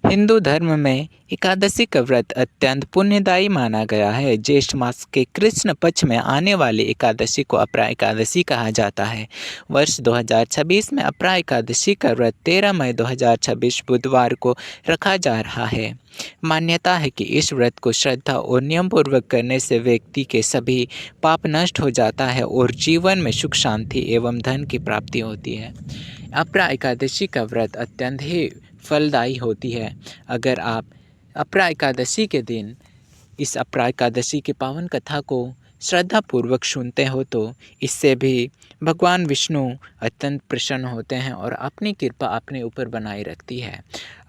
हिंदू धर्म में एकादशी का व्रत अत्यंत पुण्यदायी माना गया है। ज्येष्ठ मास के कृष्ण पक्ष में आने वाली एकादशी को अपरा एकादशी कहा जाता है। वर्ष 2026 में अपरा एकादशी का व्रत 13 मई 2026 बुधवार को रखा जा रहा है। मान्यता है कि इस व्रत को श्रद्धा और नियम पूर्वक करने से व्यक्ति के सभी पाप नष्ट हो जाता है और जीवन में सुख शांति एवं धन की प्राप्ति होती है। अपरा एकादशी का व्रत अत्यंत ही फलदायी होती है। अगर आप अपरा एकादशी के दिन इस अपरा एकादशी की पावन कथा को श्रद्धापूर्वक सुनते हो तो इससे भी भगवान विष्णु अत्यंत प्रसन्न होते हैं और अपनी कृपा अपने ऊपर बनाए रखती है।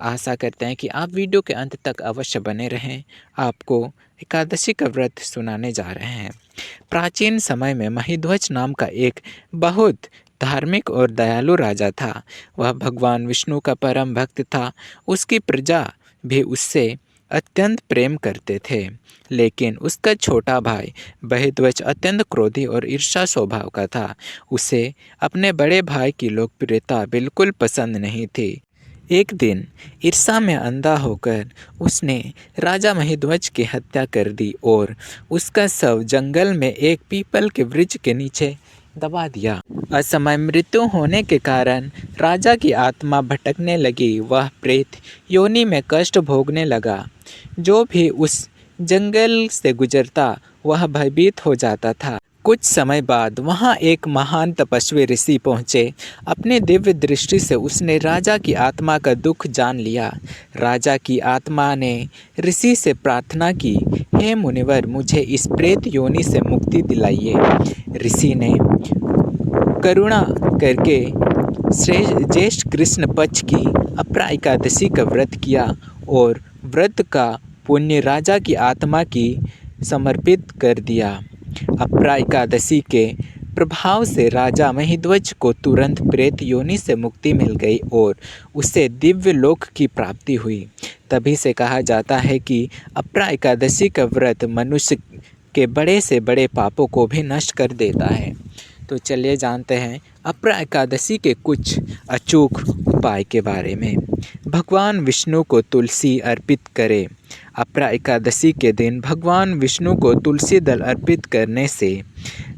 आशा करते हैं कि आप वीडियो के अंत तक अवश्य बने रहें। आपको एकादशी का व्रत सुनाने जा रहे हैं। प्राचीन समय में महिध्वज नाम का एक बहुत धार्मिक और दयालु राजा था। वह भगवान विष्णु का परम भक्त था। उसकी प्रजा भी उससे अत्यंत प्रेम करते थे, लेकिन उसका छोटा भाई बहिध्वज अत्यंत क्रोधी और ईर्ष्या स्वभाव का था। उसे अपने बड़े भाई की लोकप्रियता बिल्कुल पसंद नहीं थी। एक दिन ईर्ष्या में अंधा होकर उसने राजा महिध्वज की हत्या कर दी और उसका शव जंगल में एक पीपल के वृक्ष के नीचे दबा दिया। असमय मृत्यु होने के कारण राजा की आत्मा भटकने लगी। वह प्रेत योनि में कष्ट भोगने लगा। जो भी उस जंगल से गुजरता वह भयभीत हो जाता था। कुछ समय बाद वहां एक महान तपस्वी ऋषि पहुँचे। अपने दिव्य दृष्टि से उसने राजा की आत्मा का दुख जान लिया। राजा की आत्मा ने ऋषि से प्रार्थना की, हे मुनिवर, मुझे इस प्रेत योनि से मुक्ति दिलाइए। ऋषि ने करुणा करके ज्येष्ठ कृष्ण पक्ष की अपरा एकादशी का व्रत किया और व्रत का पुण्य राजा की आत्मा की समर्पित कर दिया। अपरा एकादशी के प्रभाव से राजा महिध्वज को तुरंत प्रेत योनि से मुक्ति मिल गई और उसे दिव्य लोक की प्राप्ति हुई। तभी से कहा जाता है कि अपरा एकादशी का व्रत मनुष्य के बड़े से बड़े पापों को भी नष्ट कर देता है। तो चलिए जानते हैं अपरा एकादशी के कुछ अचूक उपाय के बारे में। भगवान विष्णु को तुलसी अर्पित करें। अपरा एकादशी के दिन भगवान विष्णु को तुलसी दल अर्पित करने से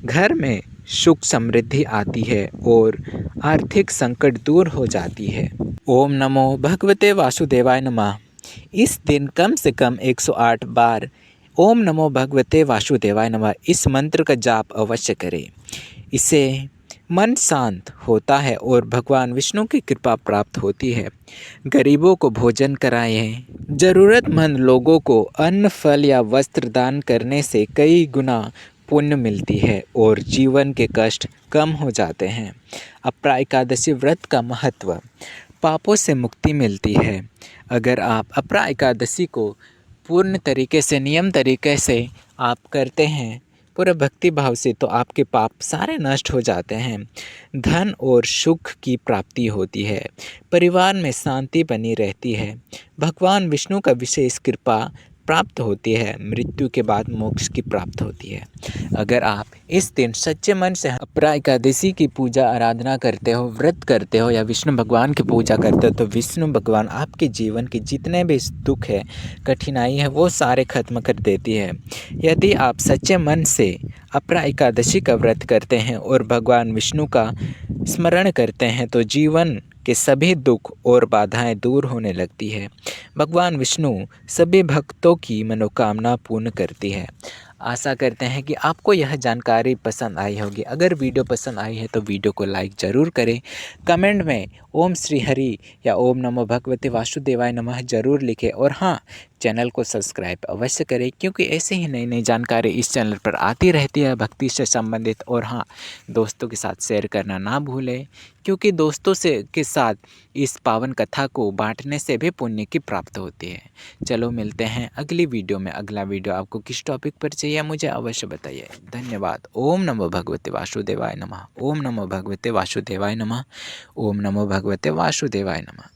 घर में सुख समृद्धि आती है और आर्थिक संकट दूर हो जाती है। ओम नमो भगवते वासुदेवाय नमः। इस दिन कम से कम 108 बार ओम नमो भगवते वासुदेवाय नमः इस मंत्र का जाप अवश्य करें। इससे मन शांत होता है और भगवान विष्णु की कृपा प्राप्त होती है। गरीबों को भोजन कराएं। ज़रूरतमंद लोगों को अन्न, फल या वस्त्र दान करने से कई गुना पुण्य मिलती है और जीवन के कष्ट कम हो जाते हैं। अपरा एकादशी व्रत का महत्व। पापों से मुक्ति मिलती है। अगर आप अपरा एकादशी को पूर्ण तरीके से, नियम तरीके से आप करते हैं पूरा भक्ति भाव से, तो आपके पाप सारे नष्ट हो जाते हैं। धन और सुख की प्राप्ति होती है। परिवार में शांति बनी रहती है। भगवान विष्णु का विशेष कृपा प्राप्त होती है। मृत्यु के बाद मोक्ष की प्राप्त होती है। अगर आप इस दिन सच्चे मन से अपरा एकादशी की पूजा आराधना करते हो, व्रत करते हो या विष्णु भगवान की पूजा करते हो, तो विष्णु भगवान आपके जीवन के जितने भी दुख है, कठिनाई है, वो सारे खत्म कर देती है। यदि आप सच्चे मन से अपरा एकादशी का व्रत करते हैं और भगवान विष्णु का स्मरण करते हैं तो जीवन के सभी दुख और बाधाएं दूर होने लगती है। भगवान विष्णु सभी भक्तों की मनोकामना पूर्ण करती है। आशा करते हैं कि आपको यह जानकारी पसंद आई होगी। अगर वीडियो पसंद आई है तो वीडियो को लाइक ज़रूर करें। कमेंट में ओम श्री हरि या ओम नमो भगवते वासुदेवाय नमः ज़रूर लिखें और हाँ, चैनल को सब्सक्राइब अवश्य करें, क्योंकि ऐसे ही नई नई जानकारी इस चैनल पर आती रहती है भक्ति से संबंधित। और हाँ, दोस्तों के साथ शेयर करना ना भूलें, क्योंकि दोस्तों से के साथ इस पावन कथा को बांटने से भी पुण्य की प्राप्त होती है। चलो मिलते हैं अगली वीडियो में। अगला वीडियो आपको किस टॉपिक पर चाहिए मुझे अवश्य बताइए। धन्यवाद। ओम नमो भगवते वासुदेवाय नमः। ओम नमो भगवते वासुदेवाय नमः। ओम नमो भगवते वासुदेवाय नमः।